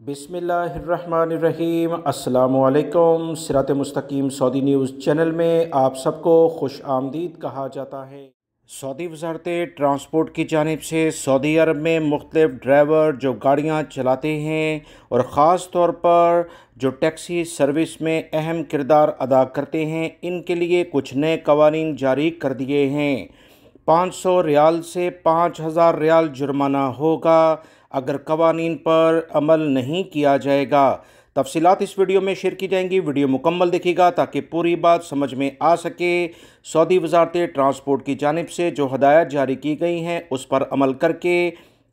बिस्मिल्लाहिर्रहमानिर्रहीम। अस्सलामुअलैकुम। सिरात मुस्तकीम सऊदी न्यूज़ चैनल में आप सबको खुश आमदीद कहा जाता है। सऊदी वज़ारत ट्रांसपोर्ट की जानिब से सऊदी अरब में मुख्तलिफ़ ड्राइवर जो गाड़ियाँ चलाते हैं और ख़ास तौर पर जो टैक्सी सर्विस में अहम किरदार अदा करते हैं, इनके लिए कुछ नए कवानीन जारी कर दिए हैं। 500 रियाल से 5000 रियाल जुर्माना होगा अगर कवानीन पर अमल नहीं किया जाएगा। तफसीलात इस वीडियो में शेयर की जाएंगी। वीडियो मुकम्मल देखिएगा ताकि पूरी बात समझ में आ सके। सऊदी वज़ारत ट्रांसपोर्ट की जानिब से जो हदायत जारी की गई हैं उस पर अमल करके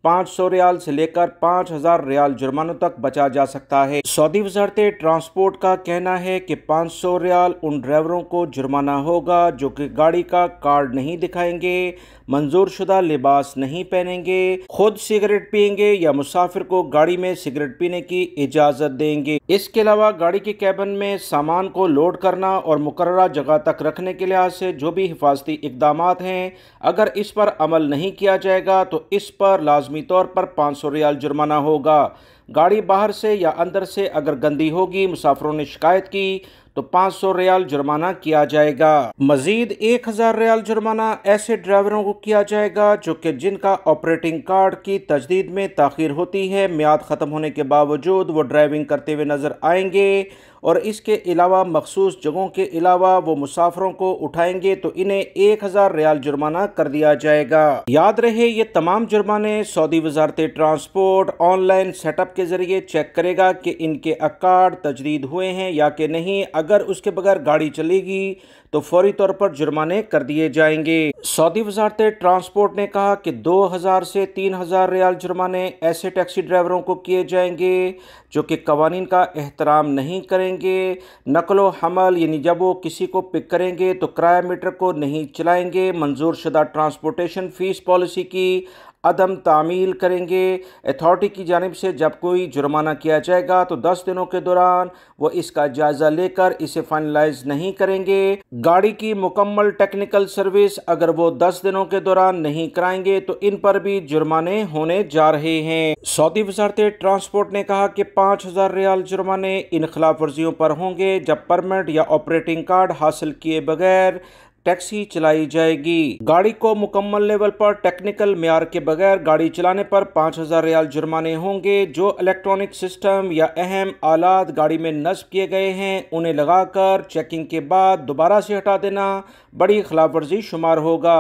500 रियाल से लेकर 5000 रियाल जुर्मानों तक बचा जा सकता है। सऊदी वज़ारत ट्रांसपोर्ट का कहना है कि 500 रियाल उन ड्राइवरों को जुर्माना होगा जो कि गाड़ी का कार्ड नहीं दिखाएंगे, मंजूर शुदा लिबास नहीं पहनेंगे, खुद सिगरेट पिएंगे या मुसाफिर को गाड़ी में सिगरेट पीने की इजाज़त देंगे। इसके अलावा गाड़ी के कैबिन में सामान को लोड करना और मुकर्ररा जगह तक रखने के लिहाज से जो भी हिफाजती इक़दामात हैं, अगर इस पर अमल नहीं किया जाएगा तो इस पर लाजमी तौर पर 500 रियाल जुर्माना होगा। गाड़ी बाहर से या अंदर से अगर गंदी होगी, मुसाफिरों ने शिकायत की तो 500 रियाल जुर्माना किया जाएगा। मजीद 1000 रियाल जुर्माना ऐसे ड्राइवरों को किया जाएगा जो कि जिनका ऑपरेटिंग कार्ड की तजदीद में ताख़ीर होती है, मियाद ख़त्म होने के बावजूद वो ड्राइविंग करते हुए नज़र आएंगे और इसके अलावा मखसूस जगहों के अलावा वो मुसाफिरों को उठाएंगे तो इन्हें 1000 रियाल जुर्माना कर दिया जाएगा। याद रहे, ये तमाम जुर्माने सऊदी वज़ारत ट्रांसपोर्ट ऑनलाइन सेटअप के ज़रिए चेक करेगा कि इनके अकार्ड तजदीद हुए हैं या कि नहीं। अगर उसके बगैर गाड़ी चलेगी तो फौरी तौर पर जुर्माने कर दिए जाएंगे। सऊदी वज़ारत ट्रांसपोर्ट ने कहा कि 2000 से 3000 रियाल जुर्माने ऐसे टैक्सी ड्राइवरों को किए जाएंगे जो कि कवानीन का एहतराम नहीं करेंगे, नकलो हमल यानी जब वो किसी को पिक करेंगे तो किराया मीटर को नहीं चलाएंगे, मंजूर शुदा ट्रांसपोर्टेशन फ़ीस पॉलिसी की अदम तामील करेंगे। अथॉरिटी की जानिब से जब कोई जुर्माना किया जाएगा तो 10 दिनों के दौरान वो इसका जायज़ा लेकर इसे फाइनलाइज नहीं करेंगे। गाड़ी की मुकम्मल टेक्निकल सर्विस अगर वो 10 दिनों के दौरान नहीं कराएंगे तो इन पर भी जुर्माने होने जा रहे हैं। सऊदी वज़ारत ट्रांसपोर्ट ने कहा कि 5000 रियाल जुर्माने इन खिलाफ वर्जियों पर होंगे जब परमिट या ऑपरेटिंग कार्ड हासिल किए बगैर टैक्सी चलाई जाएगी। गाड़ी को मुकम्मल लेवल पर टेक्निकल मेयार के बगैर गाड़ी चलाने पर 5000 रियाल जुर्माने होंगे। जो इलेक्ट्रॉनिक सिस्टम या अहम आलात गाड़ी में नस्ब किए गए हैं उन्हें लगाकर चेकिंग के बाद दोबारा से हटा देना बड़ी खिलाफ वर्जी शुमार होगा।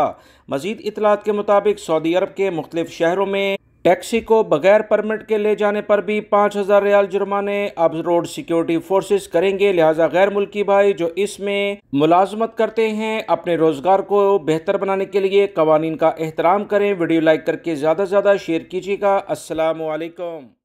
मजीद इतलात के मुताबिक सऊदी अरब के मुख्तलिफ शहरों में टैक्सी को बगैर परमिट के ले जाने पर भी 5000 रियाल जुर्माने अब रोड सिक्योरिटी फोर्सेस करेंगे। लिहाजा गैर मुल्की भाई जो इसमें मुलाजमत करते हैं अपने रोजगार को बेहतर बनाने के लिए कवानीन का एहतराम करें। वीडियो लाइक करके ज़्यादा से ज़्यादा शेयर कीजिएगा। अस्सलामु अलैकुम।